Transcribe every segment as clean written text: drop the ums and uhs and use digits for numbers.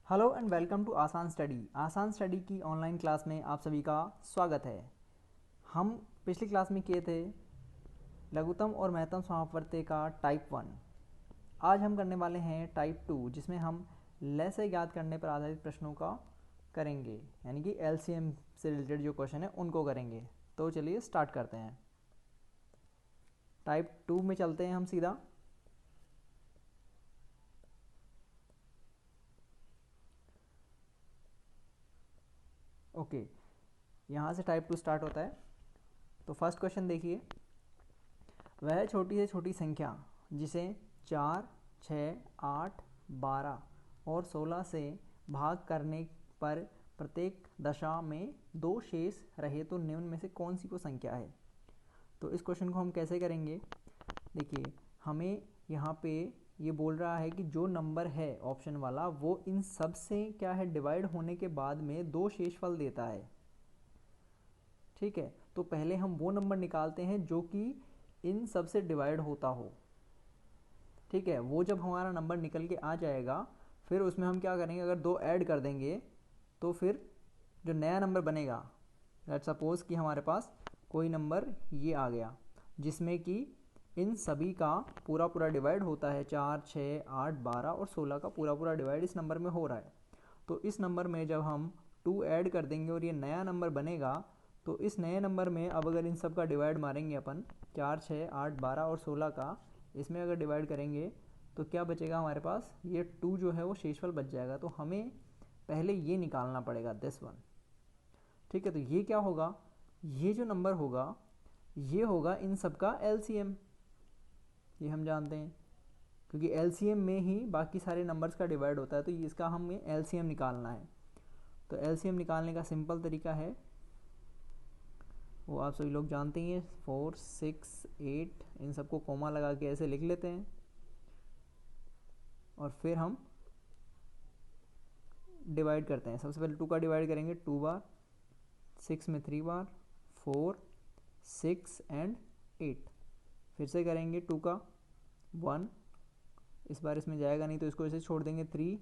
Hello and welcome to आसान study. आसान study की ऑनलाइन क्लास में आप सभी का स्वागत है। हम पिछली क्लास में किए थे लघुत्तम और महत्तम समापवर्त्य का टाइप 1। आज हम करने वाले हैं टाइप 2, जिसमें हम लय से ज्ञात करने पर आधारित प्रश्नों का करेंगे, यानी कि एलसीएम से रिलेटेड जो क्वेश्चन है उनको करेंगे। तो चलिए स्टार्ट करते हैं। टाइप 2 में चलते हैं हम सीधा। ओके, यहाँ से टाइप 2 स्टार्ट होता है। तो फर्स्ट क्वेश्चन देखिए, वह छोटी से छोटी संख्या जिसे 4, 6, 8, 12 और 16 से भाग करने पर प्रत्येक दशा में 2 शेष रहे तो निम्न में से कौन सी वो संख्या है। तो इस क्वेश्चन को हम कैसे करेंगे, देखिए हमें यहाँ पे ये बोल रहा है कि जो नंबर है ऑप्शन वाला वो इन सब से क्या है, डिवाइड होने के बाद में 2 शेषफल देता है। ठीक है, तो पहले हम वो नंबर निकालते हैं जो कि इन सब से डिवाइड होता हो। ठीक है, वो जब हमारा नंबर निकल के आ जाएगा फिर उसमें हम क्या करेंगे, अगर 2 ऐड कर देंगे तो फिर जो नया नंबर बनेगा, लेट्स सपोज कि हमारे पास कोई नंबर ये आ गया जिसमें कि इन सभी का पूरा पूरा डिवाइड होता है, 4, 6, 8, 12 और 16 का पूरा पूरा डिवाइड इस नंबर में हो रहा है। तो इस नंबर में जब हम 2 ऐड कर देंगे और ये नया नंबर बनेगा, तो इस नए नंबर में अब अगर इन सब का डिवाइड मारेंगे अपन, 4, 6, 8, 12 और 16 का, इसमें अगर डिवाइड करेंगे तो क्या बचेगा हमारे पास, ये 2 जो है वो शेषफल बच जाएगा। तो हमें पहले ये निकालना पड़ेगा, दिस वन। ठीक है, तो ये क्या होगा, ये जो नंबर होगा ये होगा इन सब का एलसीएम। ये हम जानते हैं क्योंकि एलसीएम में ही बाकी सारे नंबर्स का डिवाइड होता है, तो इसका हमें एलसीएम निकालना है। तो एलसीएम निकालने का सिंपल तरीका है, वो आप सभी लोग जानते ही हैं, 4, 6, 8 इन सबको कोमा लगा के ऐसे लिख लेते हैं और फिर हम डिवाइड करते हैं। सबसे पहले 2 का डिवाइड करेंगे 2 बार, 6 में 3 बार, 4, 6 एंड 8। फिर से करेंगे 2 का 1, इस बार इसमें जाएगा नहीं तो इसको ऐसे छोड़ देंगे, 3,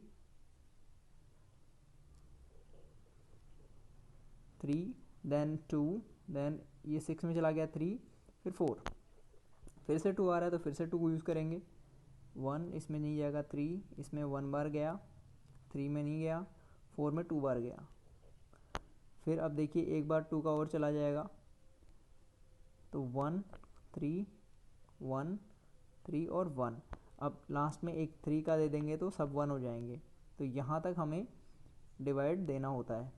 देन 2, देन ये 6 में चला गया 3, फिर 4, फिर से 2 आ रहा है तो फिर से 2 को यूज़ करेंगे। 1 इसमें नहीं जाएगा, 3 इसमें 1 बार गया, 3 में नहीं गया, 4 में 2 बार गया। फिर अब देखिए एक बार 2 का और चला जाएगा तो 1, 3, 1, 3 और 1। अब लास्ट में एक 3 का दे देंगे तो सब 1 हो जाएंगे। तो यहाँ तक हमें डिवाइड देना होता है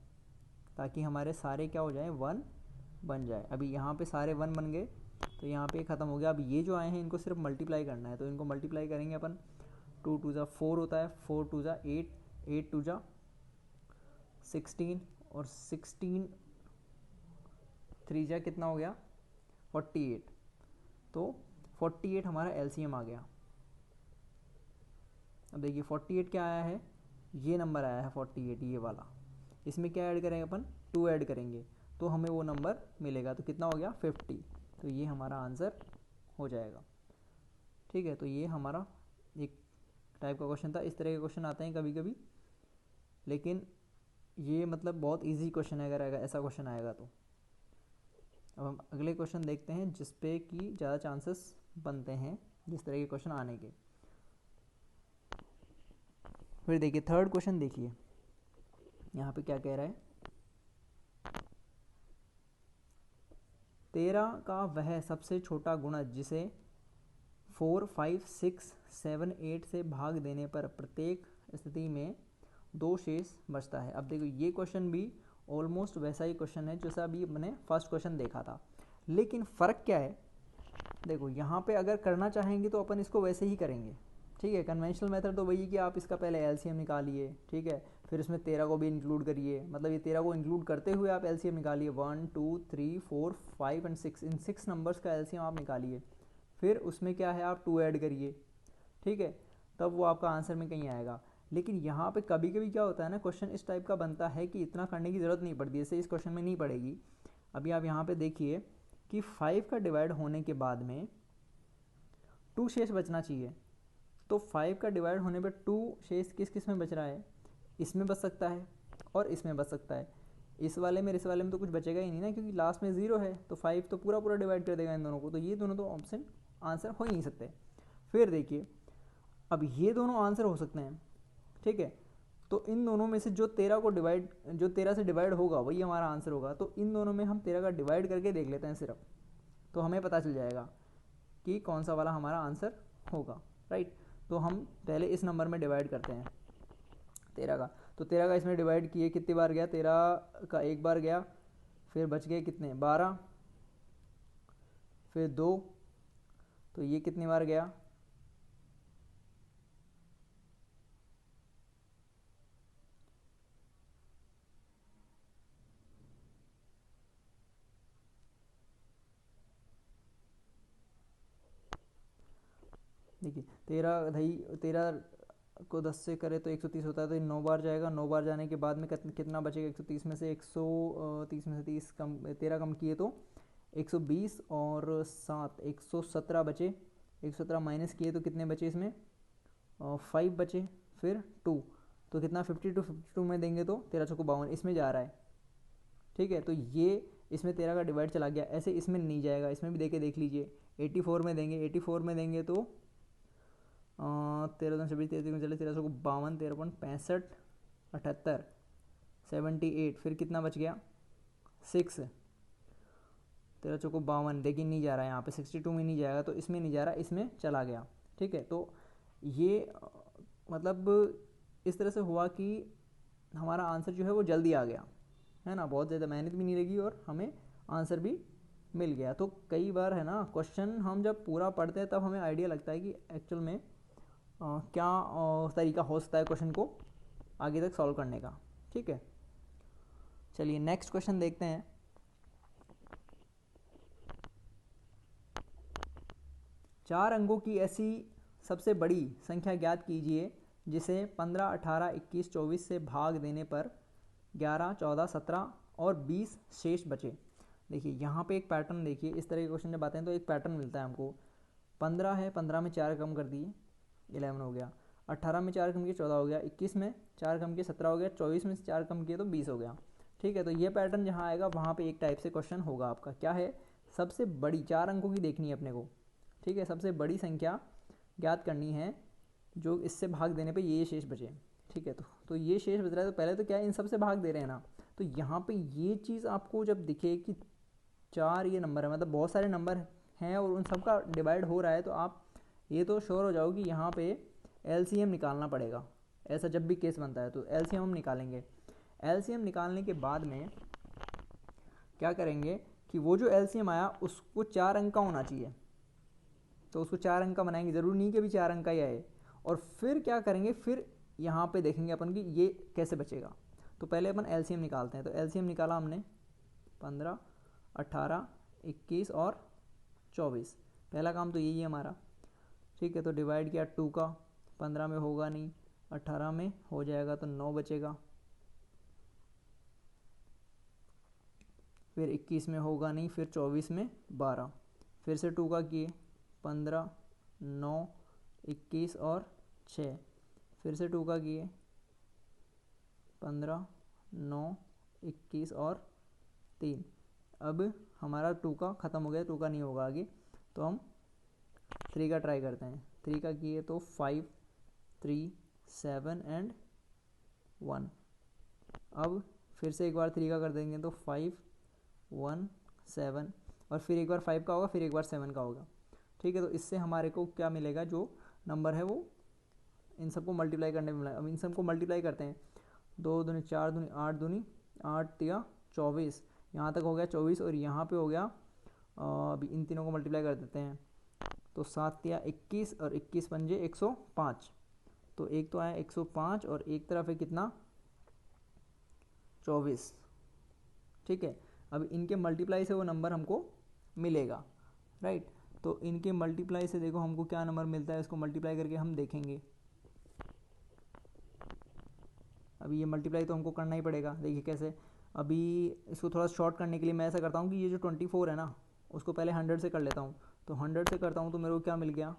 ताकि हमारे सारे क्या हो जाए, 1 बन जाए। अभी यहाँ पे सारे 1 बन गए तो यहाँ पे ख़त्म हो गया। अब ये जो आए हैं इनको सिर्फ मल्टीप्लाई करना है, तो इनको मल्टीप्लाई करेंगे अपन। 2 2 4 होता है, 4 2 8, 8 2 16 और 16 3 कितना हो गया, 48। तो 48 हमारा एलसीएम आ गया। अब देखिए 48 क्या आया है, ये नंबर आया है 48, ये वाला। इसमें क्या ऐड करेंगे अपन, 2 ऐड करेंगे तो हमें वो नंबर मिलेगा। तो कितना हो गया, 50। तो ये हमारा आंसर हो जाएगा। ठीक है, तो ये हमारा एक टाइप का क्वेश्चन था। इस तरह के क्वेश्चन आते हैं कभी कभी, लेकिन ये मतलब बहुत इजी क्वेश्चन है अगर ऐसा क्वेश्चन आएगा तो। अब हम अगले क्वेश्चन देखते हैं जिस पे कि ज़्यादा चांसेस बनते हैं जिस तरह के क्वेश्चन आने के। फिर देखिए थर्ड क्वेश्चन, देखिए यहाँ पे क्या कह रहा है, 13 का वह सबसे छोटा गुणज जिसे 4, 5, 6, 7, 8 से भाग देने पर प्रत्येक स्थिति में 2 शेष बचता है। अब देखो ये क्वेश्चन भी ऑलमोस्ट वैसा ही क्वेश्चन है जैसा अभी मैंने फर्स्ट क्वेश्चन देखा था, लेकिन फ़र्क क्या है, देखो यहाँ पे अगर करना चाहेंगे तो अपन इसको वैसे ही करेंगे। ठीक है, कन्वेंशनल मेथड तो वही है कि आप इसका पहले एलसीएम निकालिए, ठीक है, फिर इसमें 13 को भी इंक्लूड करिए, मतलब ये 13 को इंक्लूड करते हुए आप एलसीएम निकालिए, 1, 2, 3, 4, 5 एंड 6, इन 6 नंबर्स का एलसीएम आप निकालिए। फिर उसमें क्या है, आप 2 ऐड करिए, ठीक है, तब वो आपका आंसर में कहीं आएगा। लेकिन यहाँ पे कभी कभी क्या होता है ना, क्वेश्चन इस टाइप का बनता है कि इतना करने की ज़रूरत नहीं पड़ती, जैसे इस क्वेश्चन में नहीं पड़ेगी। अभी आप यहाँ पे देखिए कि 5 का डिवाइड होने के बाद में 2 शेष बचना चाहिए। तो 5 का डिवाइड होने पर 2 शेष किस किस में बच रहा है, इसमें बच सकता है और इसमें बच सकता है। इस वाले में इस वाले में तो कुछ बचेगा ही नहीं ना, क्योंकि लास्ट में 0 है, तो 5 तो पूरा पूरा डिवाइड कर देगा इन दोनों को, तो ये दोनों तो ऑप्शन आंसर हो ही नहीं सकते। फिर देखिए, अब ये दोनों आंसर हो सकते हैं, ठीक है, तो इन दोनों में से जो 13 से डिवाइड होगा वही हमारा आंसर होगा। तो इन दोनों में हम 13 का डिवाइड करके देख लेते हैं सिर्फ, तो हमें पता चल जाएगा कि कौन सा वाला हमारा आंसर होगा, राइट। तो हम पहले इस नंबर में डिवाइड करते हैं 13 का, तो 13 का इसमें डिवाइड किए, कितनी बार गया, 13 का एक बार गया, फिर बच गए कितने 12, फिर 2, तो ये कितनी बार गया, देखिए 13 को 10 से करे तो 130 होता है, तो ये 9 बार जाएगा। 9 बार जाने के बाद में कितना बचेगा, 130 में से 130 में से 30 कम 13 कम किए तो 120 और 7 117 बचे। 117 माइनस किए तो कितने बचे इसमें, 5 बचे, फिर 2, तो कितना 52 में देंगे तो 13 चौको 52 इसमें जा रहा है, ठीक है। तो ये इसमें 13 का डिवाइड चला गया, ऐसे इसमें नहीं जाएगा, इसमें भी देख लीजिए 84 में देंगे, 84 में देंगे तो 13 26 33 में चले 13 चौको 52 13 65 78 78, फिर कितना बच गया 6, 13 चौको 52, लेकिन नहीं जा रहा है यहाँ पे 62 में नहीं जाएगा, तो इसमें नहीं जा रहा, इसमें चला गया, ठीक है। तो ये मतलब इस तरह से हुआ कि हमारा आंसर जो है वो जल्दी आ गया, है ना, बहुत ज़्यादा मेहनत भी नहीं लगी और हमें आंसर भी मिल गया। तो कई बार है ना, क्वेश्चन हम जब पूरा पढ़ते हैं तब हमें आइडिया लगता है कि एक्चुअल में क्या तरीका हो सकता है क्वेश्चन को आगे तक सॉल्व करने का, ठीक है। चलिए नेक्स्ट क्वेश्चन देखते हैं। चार अंकों की ऐसी सबसे बड़ी संख्या ज्ञात कीजिए जिसे 15, 18, 21, 24 से भाग देने पर 11, 14, 17 और 20 शेष बचे। देखिए यहाँ पे एक पैटर्न देखिए, इस तरह के क्वेश्चन जब आते हैं तो एक पैटर्न मिलता है हमको। 15 है, 15 में 4 कम कर दिए 11 हो गया, 18 में 4 कम किए 14 हो गया, 21 में 4 कम किए 17 हो गया, 24 में 4 कम किए तो 20 हो गया, ठीक है। तो ये पैटर्न जहाँ आएगा वहाँ पे एक टाइप से क्वेश्चन होगा आपका, क्या है, सबसे बड़ी 4 अंकों की देखनी है अपने को, ठीक है, सबसे बड़ी संख्या ज्ञात करनी है जो इससे भाग देने पे ये शेष बचे, ठीक है। तो ये शेष बच रहा है, तो पहले तो क्या है, इन सब से भाग दे रहे हैं ना, तो यहाँ पे ये चीज़ आपको जब दिखे कि 4 ये नंबर है, मतलब बहुत सारे नंबर हैं और उन सब का डिवाइड हो रहा है, तो आप ये तो श्योर हो जाओ कि यहाँ पे एलसीएम निकालना पड़ेगा। ऐसा जब भी केस बनता है तो एलसीएम हम निकालेंगे। एलसीएम निकालने के बाद में क्या करेंगे कि वो जो एलसीएम आया उसको 4 अंक का होना चाहिए, तो उसको 4 अंक का बनाएंगे, ज़रूरी नहीं कि अभी 4 अंक का ही आए। और फिर क्या करेंगे, फिर यहाँ पे देखेंगे अपन कि ये कैसे बचेगा। तो पहले अपन एलसीएम निकालते हैं, तो एलसीएम निकाला हमने 15, 18, 21 और 24, पहला काम तो यही है हमारा, ठीक है। तो डिवाइड किया 2 का, 15 में होगा नहीं, 18 में हो जाएगा तो 9 बचेगा, फिर 21 में होगा नहीं, फिर 24 में 12, फिर से 2 का किए 15, 9, 21 और 6, फिर से 2 का किए 15, 9, 21 और 3। अब हमारा 2 का ख़त्म हो गया, 2 का नहीं होगा आगे, तो हम 3 का ट्राई करते हैं। 3 का किए तो 5, 3, 7 एंड 1। अब फिर से एक बार 3 का कर देंगे तो 5, 1, 7 और फिर एक बार 5 का होगा, फिर एक बार 7 का होगा, ठीक है। तो इससे हमारे को क्या मिलेगा, जो नंबर है वो इन सबको मल्टीप्लाई करने में मिला। अब इन सबको मल्टीप्लाई करते हैं, 2 दूनी 4 दूनी 8 दूनी 8 तिया 24, यहाँ तक हो गया 24 और यहाँ पे हो गया अभी इन तीनों को मल्टीप्लाई कर देते हैं, तो 7 तिया 21 और 21 पंजे 105, तो एक तो आया 105 और एक तरफ है कितना 24, ठीक है। अब इनके मल्टीप्लाई से वो नंबर हमको मिलेगा, राइट। तो इनके मल्टीप्लाई से देखो हमको क्या नंबर मिलता है, इसको मल्टीप्लाई करके हम देखेंगे। अभी ये मल्टीप्लाई तो हमको करना ही पड़ेगा, देखिए कैसे। अभी इसको थोड़ा शॉर्ट करने के लिए मैं ऐसा करता हूँ कि ये जो 24 है ना उसको पहले 100 से कर लेता हूँ, तो 100 से करता हूँ तो मेरे को क्या मिल गया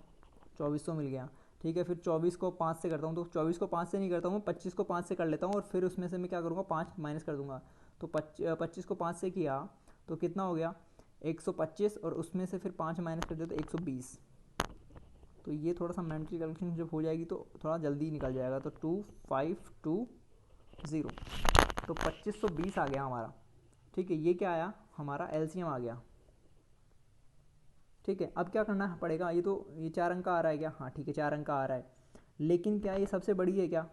2400 मिल गया। ठीक है, फिर 24 को 5 से करता हूँ, तो 24 को 5 से नहीं करता हूँ, 25 को 5 से कर लेता हूँ और फिर उसमें से मैं क्या करूँगा 5 माइनस कर दूंगा। तो 25 को 5 से किया तो कितना हो गया 125, और उसमें से फिर 5 माइनस कर दिया तो 120। तो ये थोड़ा सा मेंटल कैलकुलेशन जब हो जाएगी तो थोड़ा जल्दी निकल जाएगा। तो 2520, तो 2520 आ गया हमारा। ठीक है, ये क्या आया हमारा एलसीएम आ गया। ठीक है, अब क्या करना पड़ेगा, ये 4 अंक का आ रहा है क्या, हाँ ठीक है 4 अंक का आ रहा है, लेकिन क्या ये सबसे बड़ी है क्या,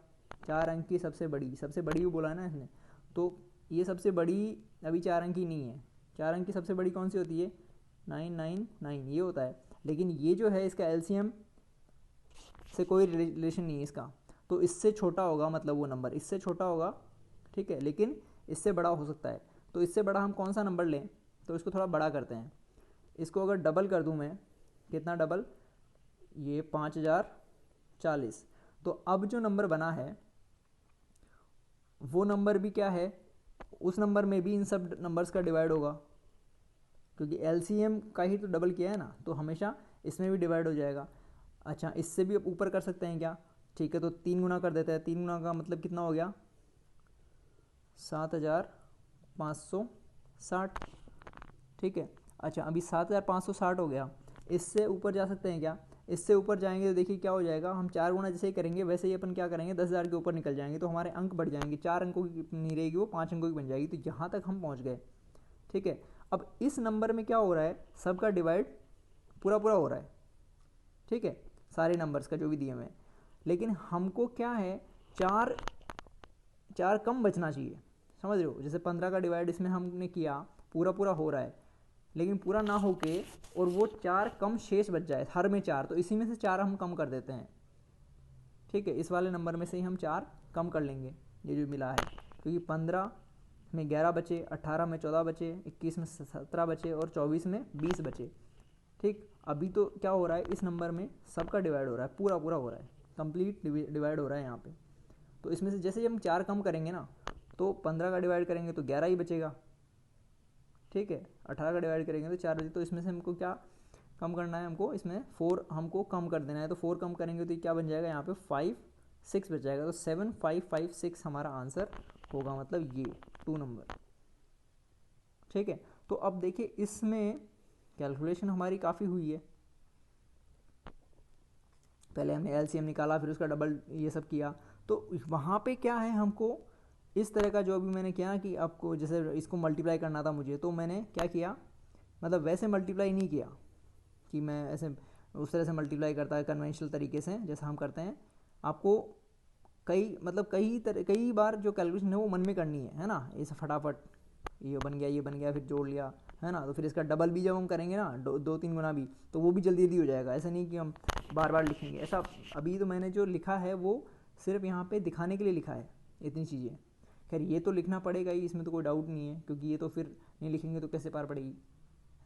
4 अंक की सबसे बड़ी बोला है ना इसने, तो ये सबसे बड़ी अभी 4 अंक की नहीं है। 4 अंक की सबसे बड़ी कौन सी होती है 999 ये होता है, लेकिन ये जो है इसका एलसीएम से कोई रिलेशन नहीं है इसका, तो इससे छोटा होगा, मतलब वो नंबर इससे छोटा होगा। ठीक है, लेकिन इससे बड़ा हो सकता है, तो इससे बड़ा हम कौन सा नंबर लें, तो इसको थोड़ा बड़ा करते हैं। इसको अगर डबल कर दूं मैं, कितना डबल, ये 5040, तो अब जो नंबर बना है वो नंबर भी क्या है, उस नंबर में भी इन सब नंबर्स का डिवाइड होगा, क्योंकि एलसीएम का ही तो डबल किया है ना, तो हमेशा इसमें भी डिवाइड हो जाएगा। अच्छा, इससे भी ऊपर कर सकते हैं क्या, ठीक है, तो 3 गुना कर देते हैं। 3 गुना का मतलब कितना हो गया 7560। ठीक है, अच्छा अभी 7560 हो गया, इससे ऊपर जा सकते हैं क्या, इससे ऊपर जाएंगे तो देखिए क्या हो जाएगा, हम 4 गुना जैसे ही करेंगे वैसे ही अपन क्या करेंगे 10,000 के ऊपर निकल जाएंगे, तो हमारे अंक बढ़ जाएंगे, 4 अंकों की नहीं रहेगी वो 5 अंकों की बन जाएगी। तो यहाँ तक हम पहुँच गए। ठीक है, अब इस नंबर में क्या हो रहा है, सबका डिवाइड पूरा पूरा हो रहा है। ठीक है, सारे नंबर्स का जो भी दिए हुए हैं, लेकिन हमको क्या है चार कम बचना चाहिए, समझ रहे हो, जैसे 15 का डिवाइड इसमें हमने किया, पूरा पूरा हो रहा है, लेकिन पूरा ना होके और वो 4 कम शेष बच जाए, हर में 4, तो इसी में से 4 हम कम कर देते हैं। ठीक है, इस वाले नंबर में से ही हम 4 कम कर लेंगे, ये जो मिला है, क्योंकि 15 में 11 बचे, 18 में 14 बचे, 21 में 17 बचे और 24 में 20 बचे। ठीक, अभी तो क्या हो रहा है इस नंबर में सबका डिवाइड हो रहा है, पूरा पूरा हो रहा है, कंप्लीट डिवाइड हो रहा है यहाँ पे। तो इसमें से जैसे हम 4 कम करेंगे ना, तो 15 का डिवाइड करेंगे तो 11 ही बचेगा। ठीक है, 18 का डिवाइड करेंगे तो 4 बचे, तो इसमें से हमको क्या कम करना है, हमको इसमें 4 हमको कम कर देना है, तो 4 कम करेंगे तो क्या बन जाएगा यहाँ पे 56 बच जाएगा, तो 7556 हमारा आंसर होगा, मतलब ये 2 नंबर। ठीक है, तो अब देखिए इसमें कैलकुलेशन हमारी काफ़ी हुई है, पहले हमने एलसीएम निकाला, फिर उसका डबल ये सब किया, तो वहाँ पे क्या है हमको इस तरह का जो अभी मैंने किया कि आपको जैसे इसको मल्टीप्लाई करना था मुझे, तो मैंने क्या किया, मतलब वैसे मल्टीप्लाई नहीं किया कि मैं ऐसे उस तरह से मल्टीप्लाई करता है कन्वेंशनल तरीके से जैसा हम करते हैं। आपको कई बार जो कैलकुलेशन है वो मन में करनी है ना, इसे फटाफट ये बन गया फिर जोड़ लिया, है ना, तो फिर इसका डबल भी जब हम करेंगे ना 2-3 गुना भी, तो वो भी जल्दी जल्दी हो जाएगा, ऐसा नहीं कि हम बार बार लिखेंगे ऐसा। अभी तो मैंने जो लिखा है वो सिर्फ यहाँ पे दिखाने के लिए लिखा है इतनी चीज़ें। खैर ये तो लिखना पड़ेगा ही, इसमें तो कोई डाउट नहीं है, क्योंकि ये तो फिर नहीं लिखेंगे तो कैसे पार पड़ेगी,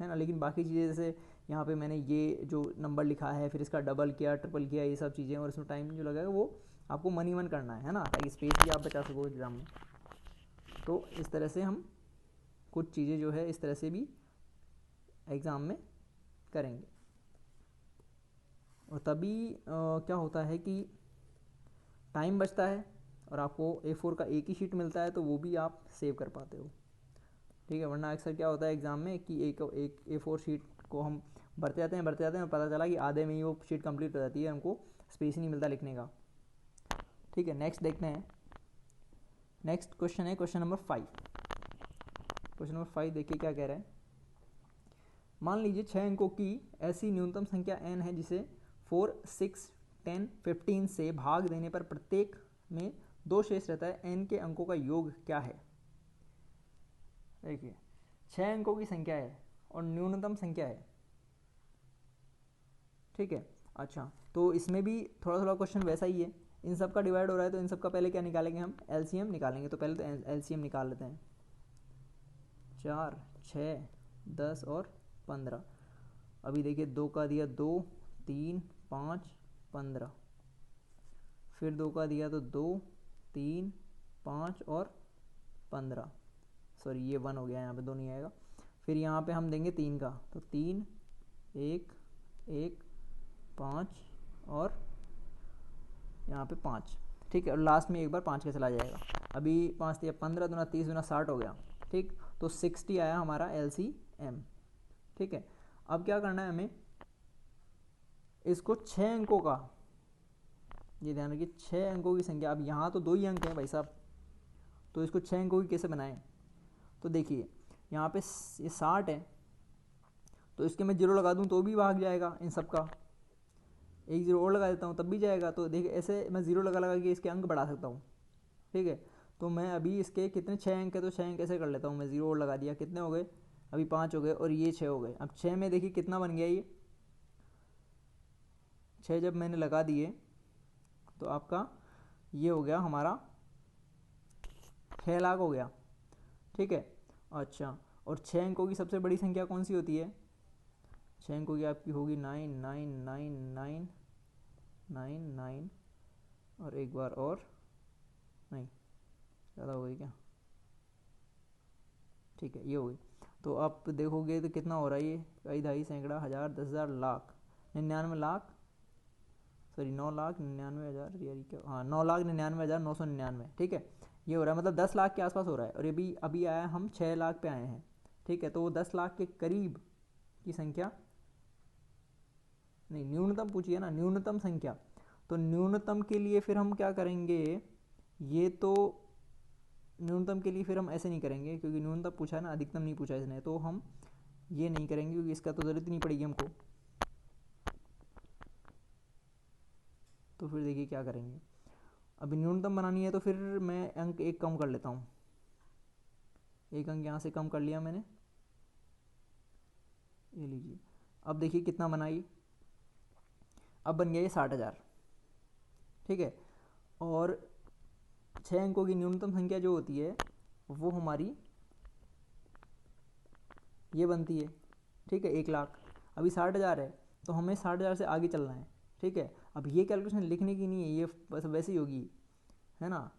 है ना। लेकिन बाकी चीज़ें जैसे यहाँ पे मैंने ये जो नंबर लिखा है, फिर इसका डबल किया, ट्रिपल किया, ये सब चीज़ें, और इसमें टाइम जो लगेगा वो आपको मन ही मन करना है ना, ताकि स्पेस भी आप बचा सको एग्ज़ाम में। तो इस तरह से हम कुछ चीज़ें जो है इस तरह से भी एग्ज़ाम में करेंगे, और तभी क्या होता है कि टाइम बचता है और आपको A4 का एक ही शीट मिलता है, तो वो भी आप सेव कर पाते हो। ठीक है, वरना अक्सर क्या होता है एग्ज़ाम में कि एक A4 शीट को हम भरते जाते हैं और पता चला कि आधे में ही वो शीट कंप्लीट हो जाती है, हमको स्पेस ही नहीं मिलता लिखने का। ठीक है, नेक्स्ट देखते हैं। नेक्स्ट क्वेश्चन है क्वेश्चन नंबर 5। क्वेश्चन नंबर 5 देखिए क्या कह रहा है। मान लीजिए 6 अंकों की ऐसी न्यूनतम संख्या n है जिसे 4, 6, 10, 15 से भाग देने पर प्रत्येक में 2 शेष रहता है, n के अंकों का योग क्या है। देखिए 6 अंकों की संख्या है और न्यूनतम संख्या है। ठीक है, अच्छा तो इसमें भी थोड़ा थोड़ा क्वेश्चन वैसा ही है, इन सब का डिवाइड हो रहा है, तो इन सब का पहले क्या निकालेंगे हम, एलसीएम निकालेंगे। तो पहले तो एलसीएम निकाल लेते हैं, 4, 6, 10 और 15। अभी देखिए 2 का दिया 2, 3, 5, 15, फिर 2 का दिया तो 2, 3, 5 और 15, सॉरी ये 1 हो गया, यहाँ पे 2 नहीं आएगा। फिर यहाँ पे हम देंगे 3 का, तो 3, 1, 1, 5 और यहाँ पे 5, ठीक है, और लास्ट में एक बार 5 के चला जाएगा। अभी 5 या 15 दूना 30 दूना 60 हो गया, ठीक, तो 60 आया हमारा LCM, ठीक है। अब क्या करना है हमें, इसको 6 अंकों का, ये ध्यान रखिए 6 अंकों की संख्या, अब यहाँ तो 2 ही अंक हैं भाई साहब, तो इसको 6 अंकों की कैसे बनाएं। तो देखिए यहाँ पे ये 60 है, तो इसके मैं 0 लगा दूँ तो भी भाग जाएगा इन सब का, एक 0 और लगा देता हूँ तब भी जाएगा। तो देखिए ऐसे मैं 0 लगा के इसके अंक बढ़ा सकता हूँ, ठीक है। तो मैं अभी इसके कितने 6 अंक है, तो 6 अंक ऐसे कर लेता हूँ, मैं 0 और लगा दिया, कितने हो गए, अभी 5 हो गए और ये 6 हो गए। अब 6 में देखिए कितना बन गया, ये 6 जब मैंने लगा दिए तो आपका ये हो गया हमारा 6 लाख हो गया, ठीक है। अच्छा, और 6 अंकों की सबसे बड़ी संख्या कौन सी होती है, 6 अंकों की आपकी होगी 99999, और एक बार और, नहीं ज़्यादा हो गई क्या, ठीक है ये हो गई। तो आप देखोगे तो कितना हो रहा है ये, कई दहाई सैकड़ा हज़ार 10,000 लाख 99 लाख, सॉरी 9,99,000, यार क्या, हाँ 9,99,999, ठीक है, ये हो रहा है, मतलब 10 लाख के आसपास हो रहा है। और ये भी अभी आया हम 6 लाख पे आए हैं, ठीक है। तो वो 10 लाख के करीब की संख्या, नहीं न्यूनतम पूछिए ना, न्यूनतम संख्या, तो न्यूनतम के लिए फिर हम क्या करेंगे, ये तो न्यूनतम के लिए फिर हम ऐसे नहीं करेंगे, क्योंकि न्यूनतम पूछा है ना, अधिकतम नहीं पूछा इसने, तो हम ये नहीं करेंगे क्योंकि इसका तो ज़रूरत नहीं पड़ेगी हमको। तो फिर देखिए क्या करेंगे, अभी न्यूनतम बनानी है तो फिर मैं अंक एक कम कर लेता हूँ, एक अंक यहाँ से कम कर लिया मैंने, ये लीजिए। अब देखिए कितना बनाई, अब बन गया ये 60,000, ठीक है। और 6 अंकों की न्यूनतम संख्या जो होती है वो हमारी ये बनती है, ठीक है, 1 लाख। अभी 60,000 है तो हमें 60,000 से आगे चलना है, ठीक है। अब ये कैलकुलेशन लिखने की नहीं है, ये बस वैसे ही होगी, है ना।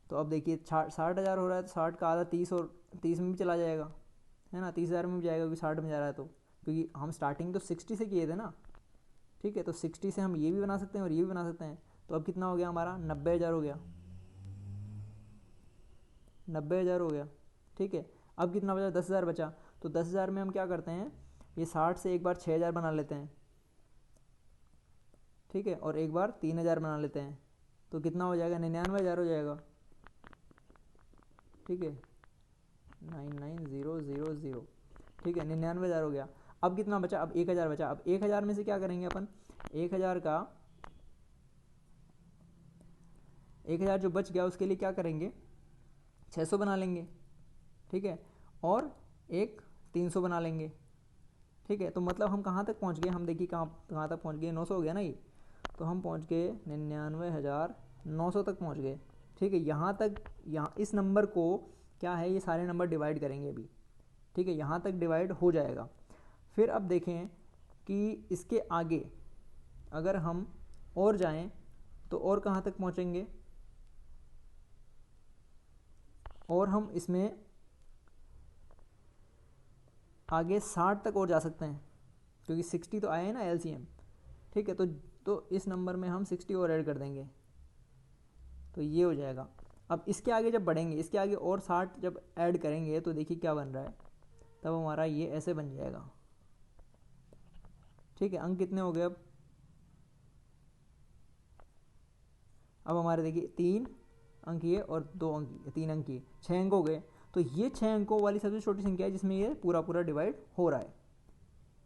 तो अब देखिए 60,000 हो रहा है तो 60 का आधा 30, और 30 में भी चला जाएगा, है ना, 30,000 में भी जाएगा क्योंकि 60 में जा रहा है, तो क्योंकि हम स्टार्टिंग तो 60 से किए थे ना, ठीक है। तो 60 से हम ये भी बना सकते हैं और ये भी बना सकते हैं। तो अब कितना हो गया हमारा, 90,000 हो गया, 90,000 हो गया, ठीक है। अब कितना बचा, 10,000 बचा। तो 10,000 में हम क्या करते हैं, ये 60 से एक बार 6,000 बना लेते हैं, ठीक है, और एक बार 3,000 बना लेते हैं, तो कितना हो जाएगा, 99,000 हो जाएगा, ठीक है, 99,000, ठीक है, 99,000 हो गया। अब कितना बचा, अब 1,000 बचा। अब 1,000 में से क्या करेंगे अपन, 1,000 जो बच गया उसके लिए क्या करेंगे, 600 बना लेंगे, ठीक है, और एक 300 बना लेंगे, ठीक है। तो मतलब हम कहाँ तक पहुँच गए, हम देखिए कहाँ तक पहुँच गए, 900 हो गया ना ये, तो हम पहुँच गए 99,900 तक पहुँच गए, ठीक है। यहाँ तक, यहाँ इस नंबर को क्या है, ये सारे नंबर डिवाइड करेंगे अभी, ठीक है, यहाँ तक डिवाइड हो जाएगा। फिर अब देखें कि इसके आगे अगर हम और जाएं तो और कहाँ तक पहुँचेंगे, और हम इसमें आगे 60 तक और जा सकते हैं, क्योंकि 60 तो आया है ना LCM, ठीक है। तो इस नंबर में हम 60 और ऐड कर देंगे, तो ये हो जाएगा। अब इसके आगे जब बढ़ेंगे, इसके आगे और 60 जब ऐड करेंगे तो देखिए क्या बन रहा है, तब हमारा ये ऐसे बन जाएगा, ठीक है। अंक कितने हो गए अब हमारे देखिए 3 अंक ये और 2 अंक, 3 अंक ये, 6 अंक हो गए। तो ये 6 अंकों वाली सबसे छोटी संख्या है जिसमें ये पूरा डिवाइड हो रहा है,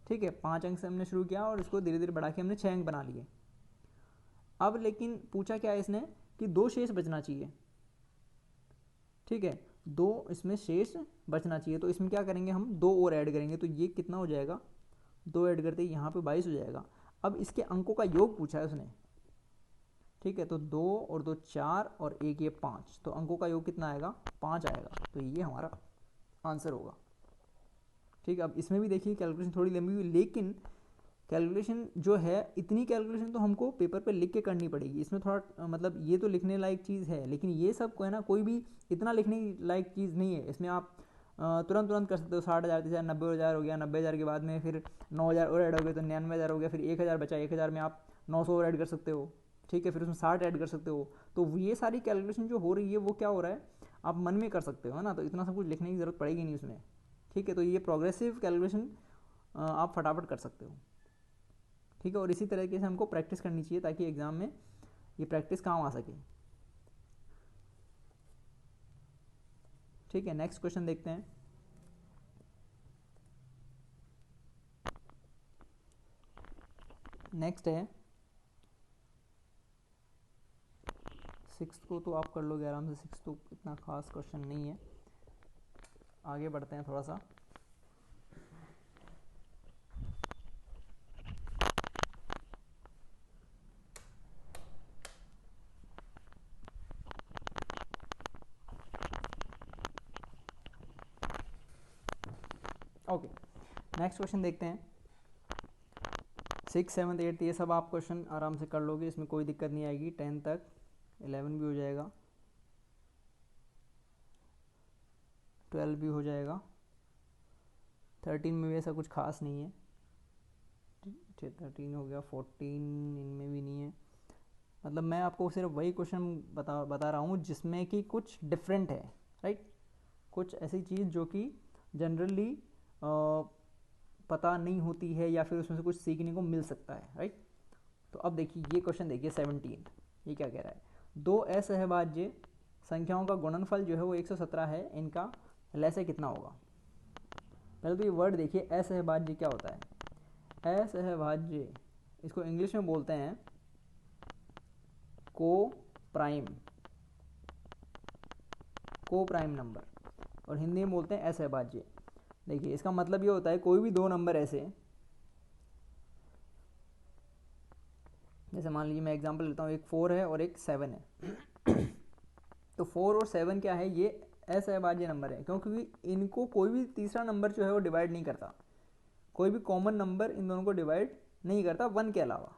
ठीक है। 5 अंक से हमने शुरू किया और इसको धीरे धीरे बढ़ा के हमने 6 अंक बना लिए। अब लेकिन पूछा क्या है इसने कि 2 शेष बचना चाहिए, ठीक है, 2 इसमें शेष बचना चाहिए। तो इसमें क्या करेंगे, हम 2 और ऐड करेंगे, तो ये कितना हो जाएगा, 2 ऐड करते ही यहाँ पे 22 हो जाएगा। अब इसके अंकों का योग पूछा है उसने, ठीक है, तो 2 और 2 4 और 1 ये 5, तो अंकों का योग कितना आएगा, 5 आएगा। तो ये हमारा आंसर होगा, ठीक है। अब इसमें भी देखिए कैलकुलेशन थोड़ी लंबी हुई, लेकिन कैलकुलेशन जो है, इतनी कैलकुलेशन तो हमको पेपर पे लिख के करनी पड़ेगी। इसमें थोड़ा मतलब ये तो लिखने लायक चीज़ है, लेकिन ये सब को है ना, कोई भी इतना लिखने लायक चीज़ नहीं है। इसमें आप तुरंत कर सकते हो, 60,000 से 90,000 हो गया, 90,000 के बाद में फिर 9,000 और ऐड हो गए तो 99,000 हो गया, फिर 1,000 बचा, 1,000 में आप 900 और ऐड कर सकते हो, ठीक है, फिर उसमें 60 ऐड कर सकते हो। तो ये सारी कैलकुलेशन जो हो रही है वो क्या हो रहा है, आप मन में कर सकते हो, है ना, तो इतना सब कुछ लिखने की ज़रूरत पड़ेगी नहीं उसमें। ठीक है, तो ये प्रोग्रेसिव कैलकुलेशन आप फटाफट कर सकते हो। ठीक है, और इसी तरीके से हमको प्रैक्टिस करनी चाहिए ताकि एग्ज़ाम में ये प्रैक्टिस काम आ सके। ठीक है, नेक्स्ट क्वेश्चन देखते हैं। नेक्स्ट है 6 को तो आप कर लोगे आराम से, 6 तो इतना खास क्वेश्चन नहीं है। आगे बढ़ते हैं थोड़ा सा। ओके, नेक्स्ट क्वेश्चन देखते हैं। 6, 7, 8 ये सब आप क्वेश्चन आराम से कर लोगे, इसमें कोई दिक्कत नहीं आएगी। 10 तक 11 भी हो जाएगा, 12 भी हो जाएगा, 13 में भी ऐसा कुछ खास नहीं है। 13 हो गया, 14 इनमें भी नहीं है। मतलब मैं आपको सिर्फ वही क्वेश्चन बता रहा हूँ जिसमें कि कुछ डिफरेंट है, राइट। कुछ ऐसी चीज़ जो कि जनरली पता नहीं होती है या फिर उसमें से कुछ सीखने को मिल सकता है, राइट। तो अब देखिए ये क्वेश्चन देखिए 17, ये क्या कह रहा है, दो असहभाज्य संख्याओं का गुणनफल जो है वो 117 है, इनका लसागु कितना होगा। पहले तो ये वर्ड देखिए, असहभाज्य क्या होता है। असहभाज्य इसको इंग्लिश में बोलते हैं को प्राइम नंबर, और हिंदी में बोलते हैं असहभाज्य। देखिए इसका मतलब ये होता है कोई भी दो नंबर ऐसे, जैसे मान लीजिए मैं एग्जांपल लेता हूँ, एक 4 है और एक 7 है। तो 4 और 7 क्या है, ये असहभाज्य नंबर है, क्योंकि इनको कोई भी तीसरा नंबर जो है वो डिवाइड नहीं करता। कोई भी कॉमन नंबर इन दोनों को डिवाइड नहीं करता, 1 के अलावा।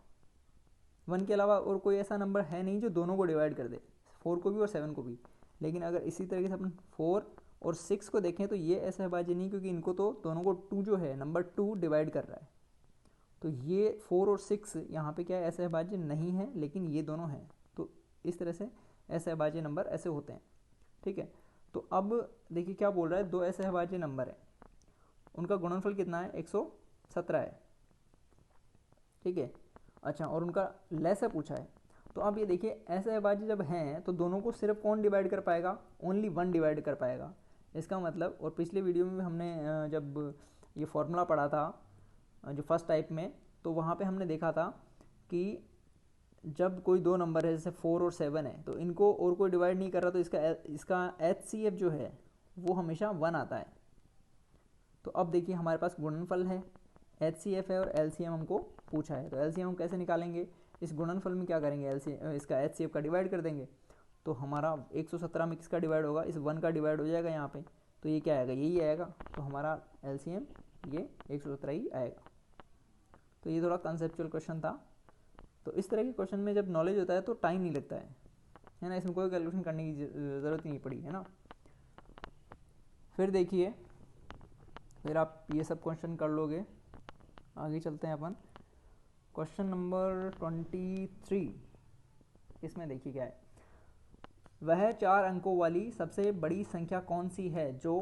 1 के अलावा और कोई ऐसा नंबर है नहीं जो दोनों को डिवाइड कर दे, 4 को भी और 7 को भी। लेकिन अगर इसी तरीके से अपन 4 और 6 को देखें तो ये असहभाज्य नहीं, क्योंकि इनको तो दोनों को 2 जो है, नंबर 2 डिवाइड कर रहा है। तो ये 4 और 6 यहाँ पे क्या है, असहभाज्य नहीं है, लेकिन ये दोनों हैं। तो इस तरह से असहभाज्य नंबर ऐसे होते हैं। ठीक है, तो अब देखिए क्या बोल रहा है, दो असहभाज्य नंबर है, उनका गुणनफल कितना है, 117 है। ठीक है, अच्छा, और उनका लसागु पूछा है। तो अब ये देखिए असहभाज्य जब हैं तो दोनों को सिर्फ कौन डिवाइड कर पाएगा, ओनली 1 डिवाइड कर पाएगा। इसका मतलब, और पिछले वीडियो में हमने जब ये फॉर्मूला पढ़ा था जो फर्स्ट टाइप में, तो वहाँ पे हमने देखा था कि जब कोई दो नंबर है जैसे 4 और 7 है, तो इनको और कोई डिवाइड नहीं कर रहा, तो इसका HCF जो है वो हमेशा 1 आता है। तो अब देखिए हमारे पास गुणनफल है, HCF है और LCM हमको पूछा है। तो LCM हम कैसे निकालेंगे, इस गुणनफल में क्या करेंगे, इसका HCF का डिवाइड कर देंगे। तो हमारा 117 में किसका डिवाइड होगा, इस 1 का डिवाइड हो जाएगा यहाँ पे, तो ये क्या आएगा, यही आएगा। तो हमारा LCM ये 117 ही आएगा। तो ये थोड़ा कंसेप्चुअल क्वेश्चन था। तो इस तरह के क्वेश्चन में जब नॉलेज होता है तो टाइम नहीं लगता है ना, इसमें कोई कैलकुलेशन करने की ज़रूरत ही नहीं पड़ी, है ना। फिर देखिए, फिर आप ये सब क्वेश्चन कर लोगे। आगे चलते हैं अपन, क्वेश्चन नंबर 23। इसमें देखिए क्या है, वह 4 अंकों वाली सबसे बड़ी संख्या कौन सी है जो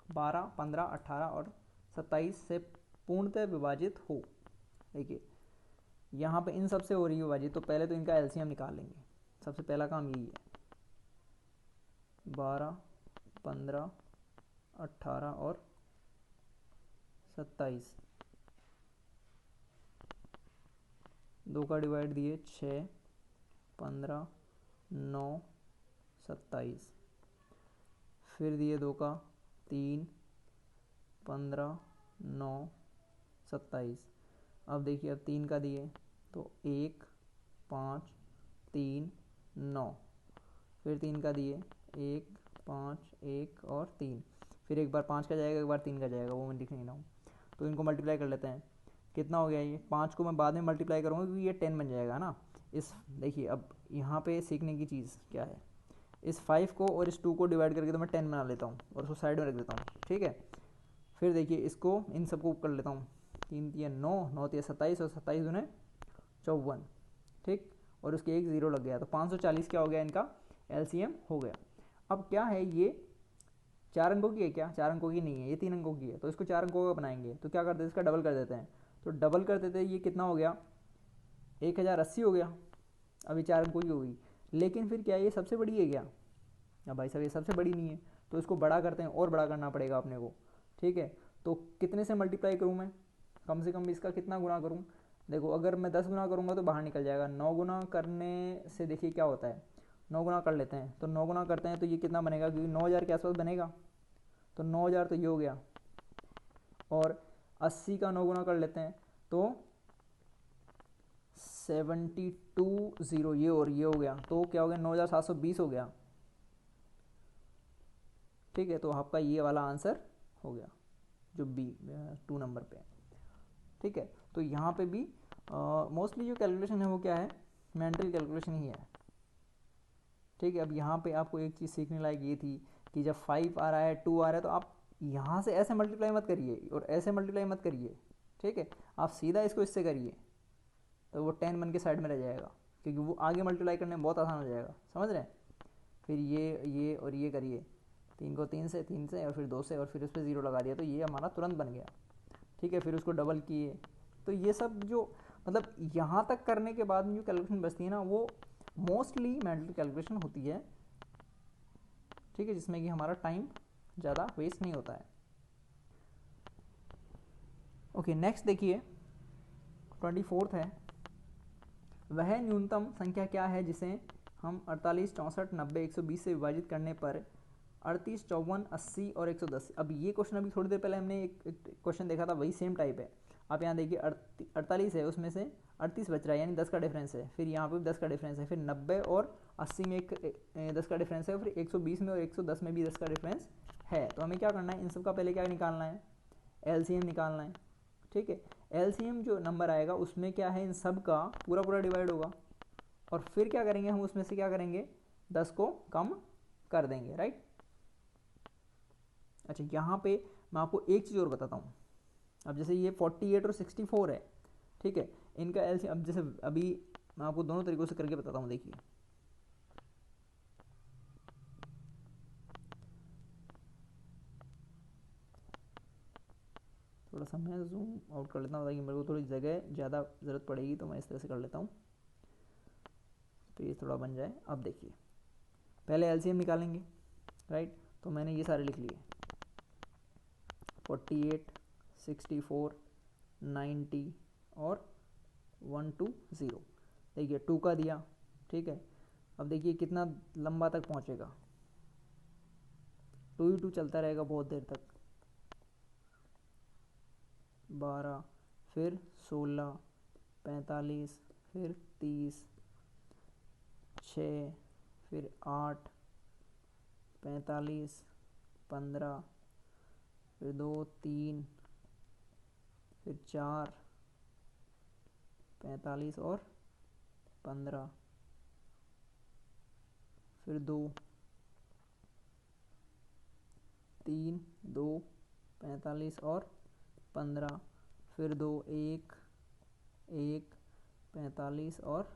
12, 15, 18 और 27 से पूर्णतः विभाजित हो। देखिए यहाँ पे इन सबसे हो रही है विभाजित, तो पहले तो इनका LCM निकाल लेंगे। सबसे पहला काम यही है, 12, 15, 18 और 27, 2 का डिवाइड दिए 6, 15, 9, 27, फिर दिए 2 का 3, 15, 9, 27। अब देखिए अब 3 का दिए तो 1, 5, 3, 9, फिर 3 का दिए 1, 5, 1 और 3, फिर एक बार 5 का जाएगा, एक बार 3 का जाएगा, वो मैं लिख नहीं रहा हूँ। तो इनको मल्टीप्लाई कर लेते हैं, कितना हो गया ये, 5 को मैं बाद में मल्टीप्लाई करूँगा क्योंकि ये 10 बन जाएगा ना। इस देखिए अब यहाँ पे सीखने की चीज़ क्या है, इस 5 को और इस 2 को डिवाइड करके तो मैं 10 बना लेता हूँ और उसको साइड में रख देता हूँ। ठीक है, फिर देखिए इसको इन सबको कर लेता हूँ, 3 3 9, 9 3 27 और 27 दूने 54। ठीक, और उसके एक ज़ीरो लग गया, तो 540 क्या हो गया, इनका एलसीएम हो गया। अब क्या है, ये 4 अंकों की है क्या, 4 अंकों की नहीं है, ये 3 अंकों की है, तो इसको 4 अंकों का बनाएंगे तो क्या करते हैं, इसका डबल कर देते हैं। तो डबल कर देते हैं, ये कितना हो गया, 1080 हो गया। अभी 4 अंकों की होगी, लेकिन फिर क्या ये सबसे बड़ी है क्या, अब भाई साहब ये सबसे बड़ी नहीं है, तो इसको बड़ा करते हैं, और बड़ा करना पड़ेगा अपने को, ठीक है। तो कितने से मल्टीप्लाई करूँ मैं, कम से कम इसका कितना गुना करूँ, देखो अगर मैं 10 गुना करूँगा तो बाहर निकल जाएगा, 9 गुना करने से देखिए क्या होता है, 9 गुना कर लेते हैं, तो 9 गुना करते हैं तो ये कितना बनेगा, क्योंकि 9000 के आसपास बनेगा, तो 9000 तो ये हो गया, और 80 का 9 गुना कर लेते हैं तो 72 ये और ये हो गया, तो क्या हो गया, 9720 हो गया, ठीक है। तो आपका ये वाला आंसर हो गया जो बी 2 नंबर पे है, ठीक है। तो यहाँ पे भी मोस्टली जो कैलकुलेशन है वो क्या है, मेंटल कैलकुलेशन ही है, ठीक है। अब यहाँ पे आपको एक चीज़ सीखने लायक ये थी कि जब 5 आ रहा है, 2 आ रहा है, तो आप यहाँ से ऐसे मल्टीप्लाई मत करिए और ऐसे मल्टीप्लाई मत करिए, ठीक है। आप सीधा इसको इससे करिए, तो वो 10 बन के साइड में रह जाएगा, क्योंकि वो आगे मल्टीप्लाई करने में बहुत आसान हो जाएगा, समझ रहे हैं। फिर ये और ये करिए, 3 को 3 से, 3 से और फिर 2 से, और फिर उस पर 0 लगा दिया, तो ये हमारा तुरंत बन गया, ठीक है। फिर उसको डबल किए, तो ये सब जो मतलब यहाँ तक करने के बाद में जो कैलकुलेशन बचती है ना, वो मोस्टली मेंटल कैलकुलेशन होती है, ठीक है, जिसमें कि हमारा टाइम ज़्यादा वेस्ट नहीं होता है। ओके, नेक्स्ट देखिए 24th है, वह न्यूनतम संख्या क्या है जिसे हम 48, 64, 90, 120 से विभाजित करने पर 38, 54, 80 और 110। अब ये क्वेश्चन अभी थोड़ी देर पहले हमने एक क्वेश्चन देखा था, वही सेम टाइप है। आप यहाँ देखिए 48 है, उसमें से 38 बच रहा है, यानी 10 का डिफरेंस है, फिर यहाँ पे भी 10 का डिफरेंस है, फिर 90 और 80 में एक 10 का डिफरेंस है, और फिर 120 में और 110 में भी 10 का डिफरेंस है। तो हमें क्या करना है, इन सब का पहले क्या निकालना है, एलसीएम निकालना है, ठीक है। एलसीएम जो नंबर आएगा उसमें क्या है, इन सब का पूरा पूरा डिवाइड होगा, और फिर क्या करेंगे हम, उसमें से क्या करेंगे, 10 को कम कर देंगे, राइट। अच्छा, यहाँ पे मैं आपको एक चीज़ और बताता हूँ। अब जैसे ये 48 और 64 है, ठीक है, इनका एलसीएम, अब जैसे अभी मैं आपको दोनों तरीकों से करके बताता हूँ, देखिए थोड़ा सा मैं जूम आउट कर लेता हूँ ताकि मेरे को थोड़ी जगह ज़्यादा ज़रूरत पड़ेगी, तो मैं इस तरह से कर लेता हूँ, तो ये थोड़ा बन जाए। अब देखिए पहले एलसीएम निकालेंगे, राइट, तो मैंने ये सारे लिख लिए, 48, 64, 90 और 120। देखिए 2 का दिया, ठीक है। अब देखिए कितना लंबा तक पहुंचेगा, 2 ही 2 चलता रहेगा बहुत देर तक, 12, फिर 16, 45, फिर 30, 6, फिर 8, 45, 15, फिर 2, 3, फिर 4, 45 और 15, फिर 2, 3, 2, 45 और 15, फिर 2, 1, 1, 45 और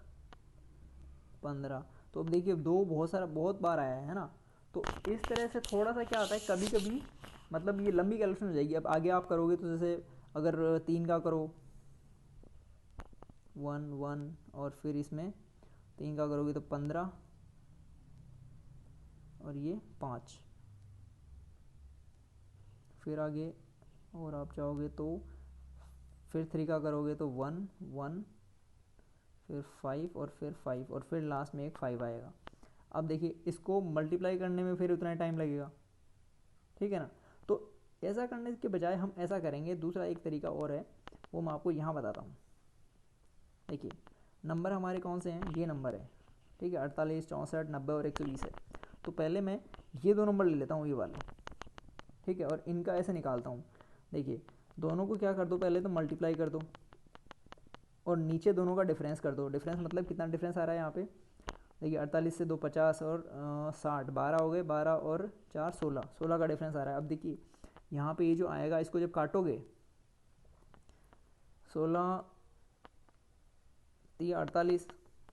15। तो अब देखिए 2 बहुत बार आया है ना, तो इस तरह से थोड़ा सा क्या होता है, कभी कभी मतलब ये लंबी कैलकुलेशन हो जाएगी। अब आगे आप करोगे तो जैसे अगर 3 का करो 1 1, और फिर इसमें 3 का करोगे तो 15 और ये 5, फिर आगे और आप चाहोगे तो फिर 3 का करोगे तो 1 1, फिर 5 और फिर 5, और फिर लास्ट में एक 5 आएगा। अब देखिए इसको मल्टीप्लाई करने में फिर उतना टाइम लगेगा, ठीक है ना। तो ऐसा करने के बजाय हम ऐसा करेंगे, दूसरा एक तरीका और है, वो मैं आपको यहाँ बताता हूँ। देखिए नंबर हमारे कौन से हैं, ये नंबर है, ठीक है, 48, 64, 90 और 120 है। तो पहले मैं ये 2 नंबर ले लेता हूँ, ये वाले, ठीक है, और इनका ऐसे निकालता हूँ। देखिए दोनों को क्या कर दो, पहले तो मल्टीप्लाई कर दो, और नीचे दोनों का डिफरेंस कर दो। डिफरेंस मतलब कितना डिफरेंस आ रहा है यहाँ पे, देखिए 48 से 2 50 और 60, 12 हो गए, 12 और 4 16, 16 का डिफरेंस आ रहा है। अब देखिए यहाँ पे ये जो आएगा, इसको जब काटोगे, 16 3 48,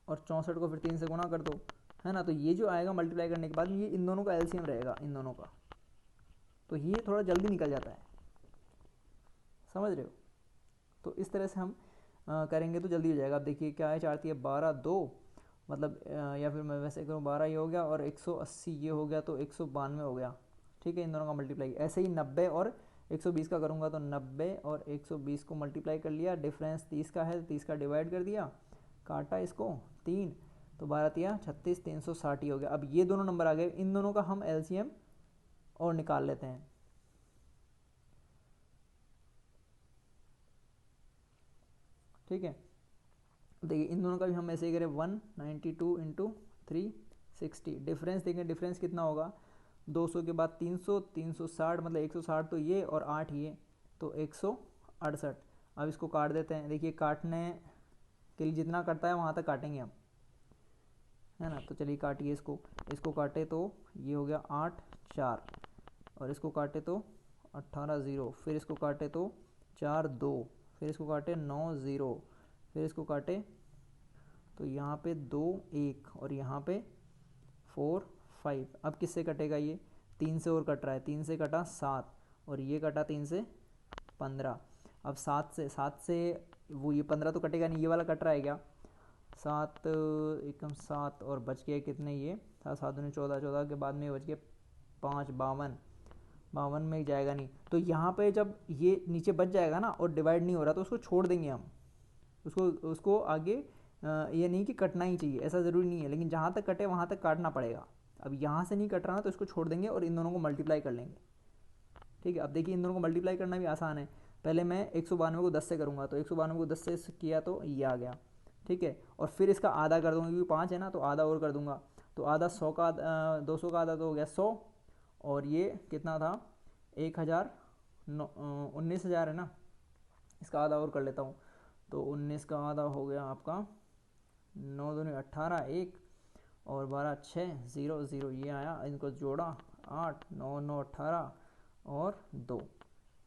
और 64 को फिर 3 से गुना कर दो, है ना। तो ये जो आएगा मल्टीप्लाई करने के बाद ये इन दोनों का एलसीएम रहेगा इन दोनों का, तो ये थोड़ा जल्दी निकल जाता है, समझ रहे हो। तो इस तरह से हम करेंगे तो जल्दी हो जाएगा। अब देखिए क्या है, 4 3 12 2, मतलब या फिर मैं वैसे करूँ 12 ये हो गया और 180 ये हो गया, तो 192 हो गया, ठीक है। इन दोनों का मल्टीप्लाई ऐसे ही 90 और 120 का करूँगा तो 90 और 120 को मल्टीप्लाई कर लिया, डिफरेंस 30 का है, 30 का डिवाइड कर दिया, काटा इसको 3, तो 12 तिया 36, 360 ही हो गया। अब ये दोनों नंबर आ गए, इन दोनों का हम एलसीएम और निकाल लेते हैं। ठीक है, देखिए इन दोनों का भी हम ऐसे ही करें, 192 इंटू 360, डिफरेंस देखें, डिफरेंस कितना होगा, 200 के बाद 300, 360 मतलब 160 तो ये और 8 ये, तो 168। अब इसको काट देते हैं, देखिए काटने के लिए जितना कटता है वहाँ तक काटेंगे हम, है ना। तो चलिए काटिए इसको, इसको काटे तो ये हो गया 8 4, और इसको काटे तो 18 0, फिर इसको काटे तो 4 2, फिर इसको काटे 9 0, फिर इसको काटे तो यहाँ पे 2 1 और यहाँ पे 4 5। अब किससे कटेगा, ये 3 से और कट रहा है, 3 से कटा 7 और ये कटा 3 से 15। अब 7 से वो ये 15 तो कटेगा नहीं, ये वाला कट रहा है क्या, 7 एकम 7 और बच गए कितने, ये था 7 दूनी 14, 14 के बाद में बच गए 5, 52, 52 में जाएगा नहीं। तो यहाँ पे जब ये नीचे बच जाएगा ना और डिवाइड नहीं हो रहा तो उसको छोड़ देंगे हम, उसको आगे ये नहीं कि कटना ही चाहिए, ऐसा ज़रूरी नहीं है, लेकिन जहाँ तक कटे वहाँ तक काटना पड़ेगा। अब यहाँ से नहीं कट रहा ना तो इसको छोड़ देंगे और इन दोनों को मल्टीप्लाई कर लेंगे, ठीक है। अब देखिए इन दोनों को मल्टीप्लाई करना भी आसान है, पहले मैं 192 को 10 से करूँगा, तो 192 को 10 से किया तो ये आ गया, ठीक है। और फिर इसका आधा कर दूँगा, क्योंकि 5 है ना तो आधा और कर दूँगा, तो आधा 100 का 200 का आधा तो हो गया 100, और ये कितना था 1000 19,000 है ना, इसका आधा और कर लेता हूँ, तो 19 का आधा हो गया आपका 9 दूनी 18, 1 और 12 6 0 0, ये आया, इनको जोड़ा 8 9 9 18 और 2,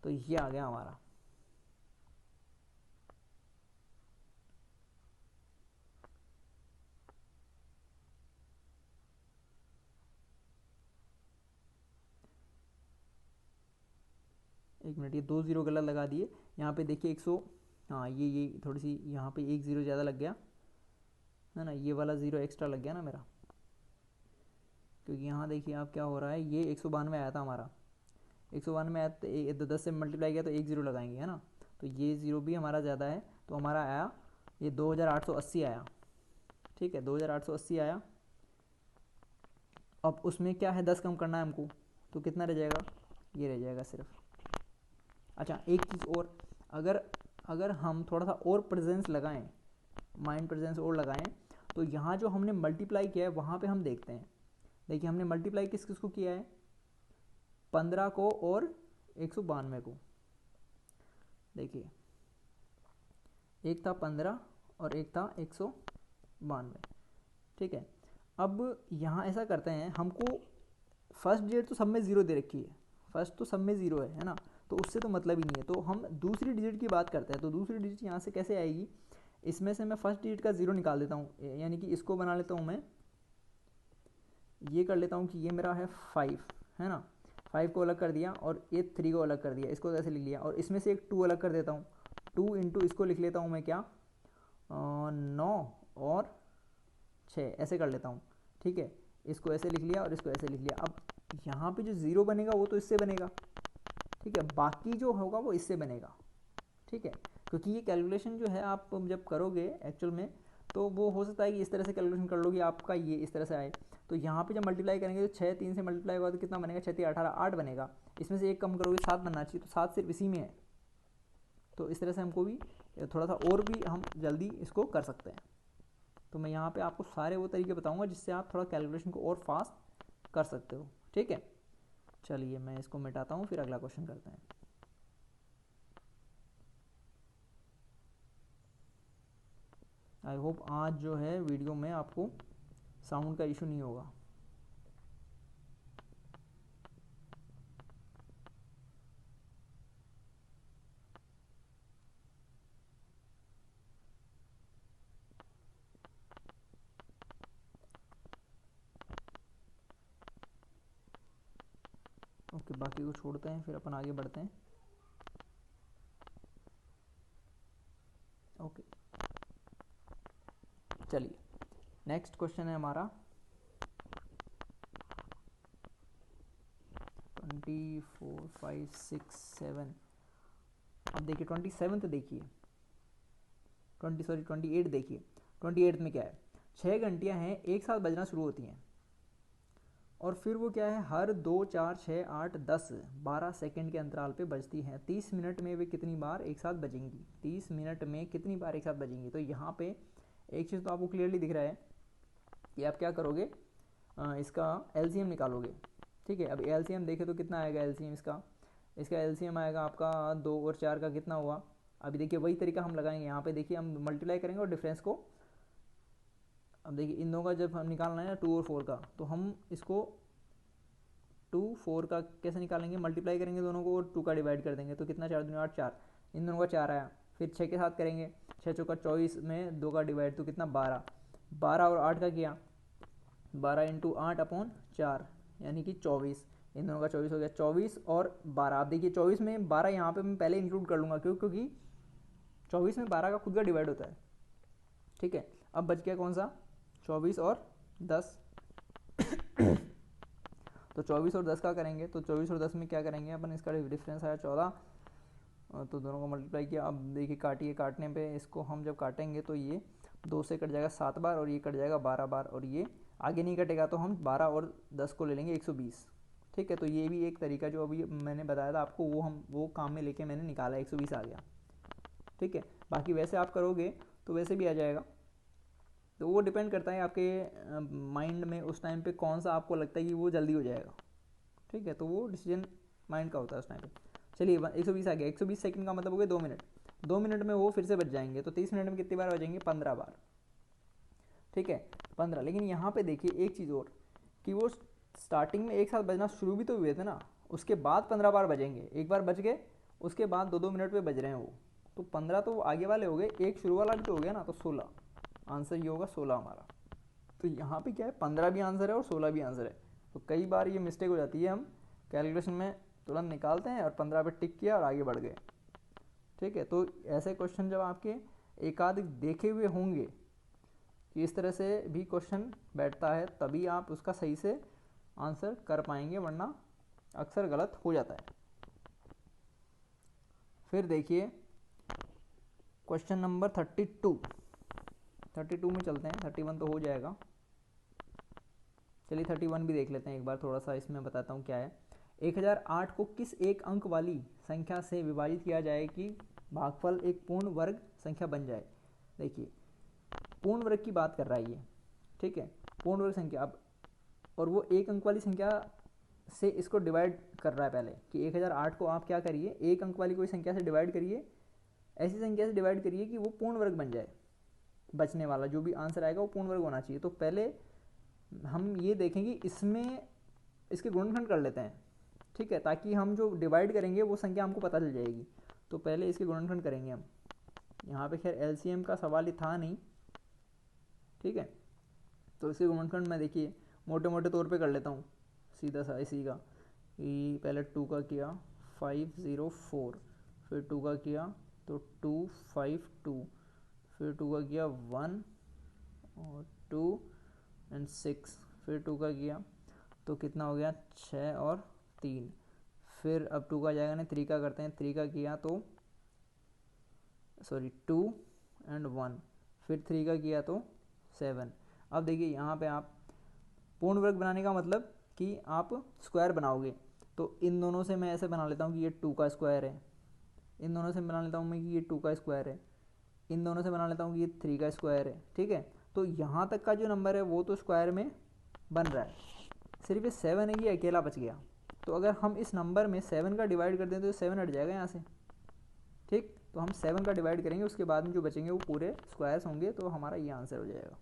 तो ये आ गया हमारा। एक मिनट, ये 2 0 गलत लगा दिए, यहाँ पे देखिए 100, हाँ ये थोड़ी सी यहाँ पे 1 0 ज़्यादा लग गया है ना, ये वाला 0 एक्स्ट्रा लग गया ना मेरा, क्योंकि यहाँ देखिए आप क्या हो रहा है, ये 192 आया था हमारा, 192 आया तो 10 से मल्टीप्लाई किया तो 1 0 लगाएंगे, है ना। तो ये 0 भी हमारा ज़्यादा है, तो हमारा आया ये 2880 आया, ठीक है, 2880 आया। अब उसमें क्या है, 10 कम करना है हमको, तो कितना रह जाएगा, ये रह जाएगा सिर्फ। अच्छा एक चीज़ और, अगर हम थोड़ा सा और प्रेजेंस लगाएं, माइंड प्रेजेंस और लगाएं, तो यहाँ जो हमने मल्टीप्लाई किया है वहाँ पे हम देखते हैं, देखिए हमने मल्टीप्लाई किस किस को किया है, 15 को और 192 को, देखिए एक था 15 और एक था 192, ठीक है। अब यहाँ ऐसा करते हैं, हमको फर्स्ट डिजिट तो सब में ज़ीरो दे रखी है, फर्स्ट तो सब में ज़ीरो है ना, तो उससे तो मतलब ही नहीं है, तो हम दूसरी डिजिट की बात करते हैं। तो दूसरी डिजिट यहाँ से कैसे आएगी, इसमें से मैं फर्स्ट डिजिट का ज़ीरो निकाल देता हूँ, यानी कि इसको बना लेता हूँ मैं, ये कर लेता हूँ कि ये मेरा है 5, है ना, 5 को अलग कर दिया और ये 3 को अलग कर दिया, इसको ऐसे लिख लिया, और इसमें से एक 2 अलग कर देता हूँ, 2 इंटू इसको लिख लेता हूँ मैं क्या 9 और 6 ऐसे कर लेता हूँ, ठीक है। इसको ऐसे लिख लिया और इसको ऐसे लिख लिया। अब यहाँ पे जो ज़ीरो बनेगा वो तो इससे बनेगा, ठीक है, बाकी जो होगा वो इससे बनेगा, ठीक है। क्योंकि ये कैलकुलेशन जो है आप जब करोगे एक्चुअल में, तो वो हो सकता है कि इस तरह से कैलकुलेशन कर लो कि आपका ये इस तरह से आए। तो यहाँ पे जब मल्टीप्लाई करेंगे तो 6 3 से मल्टीप्लाई होगा तो कितना बनेगा, 6 3 18 8 बनेगा, इसमें से एक कम करोगे 7 बनना चाहिए, तो 7 सिर्फ इसी में है। तो इस तरह से हमको भी थोड़ा सा और भी हम जल्दी इसको कर सकते हैं। तो मैं यहाँ पे आपको सारे वो तरीके बताऊँगा जिससे आप थोड़ा कैलकुलेशन को और फास्ट कर सकते हो, ठीक है। चलिए मैं इसको मिटाता हूँ, फिर अगला क्वेश्चन करते हैं। आई होप आज जो है वीडियो में आपको साउंड का इशू नहीं होगा। ओके, बाकी को छोड़ते हैं, फिर अपन आगे बढ़ते हैं। ओके, चलिए नेक्स्ट क्वेश्चन है हमारा 24, 5, 6, 7। अब देखिए 27 देखिए 28 देखिए। 28 में क्या है, 6 घंटियाँ हैं एक साथ बजना शुरू होती हैं और फिर वो क्या है हर 2, 4, 6, 8, 10, 12 सेकंड के अंतराल पे बजती हैं। 30 मिनट में वे कितनी बार एक साथ बजेंगी? 30 मिनट में कितनी बार एक साथ बजेंगी? तो यहाँ पे एक चीज़ तो आपको क्लियरली दिख रहा है कि आप क्या करोगे, इसका एलसीएम निकालोगे। ठीक है, अब एलसीएम देखे तो कितना आएगा एलसीएम इसका एलसीएम आएगा आपका 2 और 4 का कितना हुआ। अभी देखिए वही तरीका हम लगाएंगे, यहाँ पे देखिए हम मल्टीप्लाई करेंगे और डिफरेंस को, अब देखिए इन दोनों का जब हम निकालना है ना 2 और 4 का, तो हम इसको 2, 4 का कैसे निकालेंगे, मल्टीप्लाई करेंगे दोनों को और 2 का डिवाइड कर देंगे। तो कितना 4 दूनी 8, 4 इन दोनों का 4 आया। फिर 6 के साथ करेंगे, 6 चौका 24 में 2 का डिवाइड, तो कितना 12, 12 और 8 का किया 12 इंटू 8 अपॉन 4 यानी कि 24, इन दोनों का 24 हो गया। 24 और 12, आप देखिए 24 में 12 यहाँ पे मैं पहले इंक्लूड कर लूँगा, क्योंकि 24 में 12 का खुद का डिवाइड होता है। ठीक है, अब बच गया कौन सा, 24 और 10। तो 24 और 10 का करेंगे, तो 24 और 10 में क्या करेंगे अपन, इसका डिफरेंस आया 14, तो दोनों को मल्टीप्लाई किया। अब देखिए काटिए, काटने पे इसको हम जब काटेंगे तो ये 2 से कट जाएगा 7 बार और ये कट जाएगा 12 बार और ये आगे नहीं कटेगा, तो हम 12 और 10 को ले लेंगे 120। ठीक है, तो ये भी एक तरीका जो अभी मैंने बताया था आपको वो काम में लेके मैंने निकाला, 120 आ गया। ठीक है, बाकी वैसे आप करोगे तो वैसे भी आ जाएगा। तो वो डिपेंड करता है आपके माइंड में उस टाइम पे कौन सा आपको लगता है कि वो जल्दी हो जाएगा। ठीक है, तो वो डिसीजन माइंड का होता है उस टाइम पे। चलिए 120 आ गया, 120 सेकंड का मतलब हो गया 2 मिनट। 2 मिनट में वो फिर से बच जाएंगे, तो 30 मिनट में कितनी बार बजेंगे, 15 बार। ठीक है, 15। लेकिन यहाँ पे देखिए एक चीज़ और, कि वो स्टार्टिंग में एक साथ बजना शुरू भी तो हुए थे ना, उसके बाद 15 बार बजेंगे। एक बार बज गए, उसके बाद 2-2 मिनट पे बज रहे हैं वो, तो 15 तो आगे वाले हो गए, एक शुरू वाला भी तो हो गया ना, तो 16। आंसर ये होगा 16 हमारा। तो यहाँ पे क्या है, 15 भी आंसर है और 16 भी आंसर है। तो कई बार ये मिस्टेक हो जाती है, हम कैलकुलेशन में तुरंत निकालते हैं और 15 पे टिक किया और आगे बढ़ गए। ठीक है, तो ऐसे क्वेश्चन जब आपके एक आध देखे हुए होंगे कि इस तरह से भी क्वेश्चन बैठता है, तभी आप उसका सही से आंसर कर पाएंगे, वरना अक्सर गलत हो जाता है। फिर देखिए क्वेश्चन नंबर 32 में चलते हैं, 31 तो हो जाएगा। चलिए 31 भी देख लेते हैं एक बार, थोड़ा सा इसमें बताता हूँ क्या है। 1008 को किस एक अंक वाली संख्या से विभाजित किया जाए कि भागफल एक पूर्ण वर्ग संख्या बन जाए। देखिए पूर्ण वर्ग की बात कर रहा है ये, ठीक है, पूर्ण वर्ग संख्या। अब और वो एक अंक वाली संख्या से इसको डिवाइड कर रहा है पहले, कि 1008 को आप क्या करिए, एक अंक वाली कोई संख्या से डिवाइड करिए, ऐसी संख्या से डिवाइड करिए कि वो पूर्ण वर्ग बन जाए। बचने वाला जो भी आंसर आएगा वो पूर्ण वर्ग होना चाहिए। तो पहले हम ये देखेंगे इसमें इसके गुणनखंड कर लेते हैं, ठीक है, ताकि हम जो डिवाइड करेंगे वो संख्या हमको पता चल जाएगी। तो पहले इसके गुणनखंड करेंगे हम। यहाँ पे खैर एलसीएम का सवाल ही था नहीं, ठीक है, तो इसके गुणनखंड मैं देखिए मोटे मोटे तौर पे कर लेता हूँ सीधा सा इसी का, कि पहले 2 का किया 504, फिर 2 का किया तो 252, फिर 2 का किया 1 और 2 एंड 6, फिर 2 का किया तो कितना हो गया 6 और 3, फिर अब 2 का जाएगा नहीं, 3 का करते हैं, 3 का किया तो सॉरी 2 एंड 1, फिर 3 का किया तो 7। अब देखिए यहाँ पे आप पूर्ण वर्ग बनाने का मतलब कि आप स्क्वायर बनाओगे, तो इन दोनों से मैं ऐसे बना लेता हूँ कि ये 2 का स्क्वायर है, इन दोनों से बना लेता हूँ मैं कि ये 2 का स्क्वायर है, इन दोनों से बना लेता हूँ कि ये 3 का स्क्वायर है। ठीक है, तो यहाँ तक का जो नंबर है वो तो स्क्वायर में बन रहा है, सिर्फ ये 7 है कि अकेला बच गया। तो अगर हम इस नंबर में 7 का डिवाइड कर दें तो 7 हट जाएगा यहाँ से। ठीक, तो हम 7 का डिवाइड करेंगे, उसके बाद में जो बचेंगे वो पूरे स्क्वायर्स होंगे, तो हमारा ये आंसर हो जाएगा।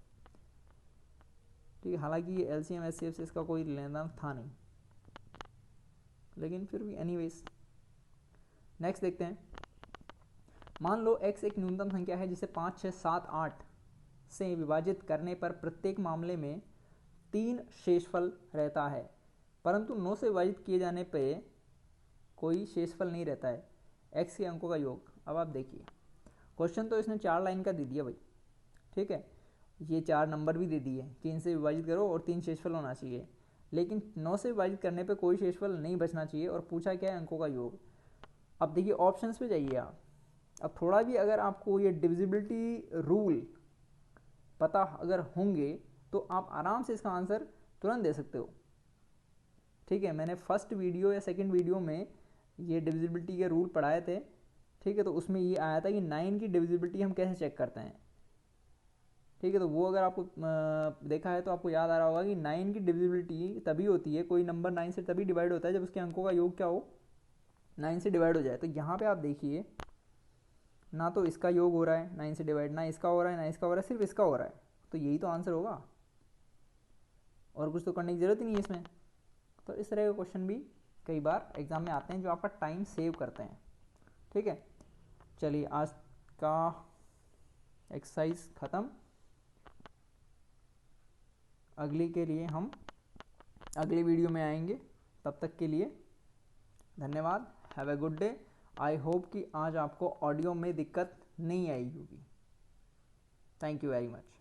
ठीक है, हालांकि ये एलसीएम एचसीएफ से इसका कोई लेना देना था नहीं, लेकिन फिर भी एनीवेज। नेक्स्ट देखते हैं। मान लो x एक न्यूनतम संख्या है जिसे 5, 6, 7, 8 से विभाजित करने पर प्रत्येक मामले में 3 शेषफल रहता है। परंतु 9 से विभाजित किए जाने पे कोई शेषफल नहीं रहता है, x के अंकों का योग। अब आप देखिए, क्वेश्चन तो इसने 4 लाइन का दे दिया भाई, ठीक है, ये 4 नंबर भी दे दिए कि इनसे विभाजित करो और 3 शेषफल होना चाहिए, लेकिन 9 से विभाजित करने पे कोई शेषफल नहीं बचना चाहिए और पूछा क्या है, अंकों का योग। अब देखिए ऑप्शंस पे जाइए आप। अब थोड़ा भी अगर आपको ये डिविजिबिलिटी रूल पता अगर होंगे तो आप आराम से इसका आंसर तुरंत दे सकते हो, ठीक है। मैंने फर्स्ट वीडियो या सेकंड वीडियो में ये डिविजिबिलिटी के रूल पढ़ाए थे, ठीक है, तो उसमें ये आया था कि 9 की डिविजिबिलिटी हम कैसे चेक करते हैं, ठीक है। तो वो अगर आपको देखा है तो आपको याद आ रहा होगा कि 9 की डिविजिबिलिटी तभी होती है, कोई नंबर 9 से तभी डिवाइड होता है जब उसके अंकों का योग क्या हो, 9 से डिवाइड हो जाए। तो यहाँ पे आप देखिए, ना तो इसका योग हो रहा है 9 से डिवाइड, ना इसका हो रहा है, ना इसका हो रहा है, सिर्फ इसका हो रहा है, तो यही तो आंसर होगा, और कुछ तो करने की ज़रूरत ही नहीं है इसमें। तो इस तरह के क्वेश्चन भी कई बार एग्जाम में आते हैं जो आपका टाइम सेव करते हैं, ठीक है। चलिए आज का एक्सरसाइज ख़त्म। अगली के लिए हम अगली वीडियो में आएंगे, तब तक के लिए धन्यवाद। Have a good day. I hope कि आज आपको ऑडियो में दिक्कत नहीं आई होगी। Thank you very much.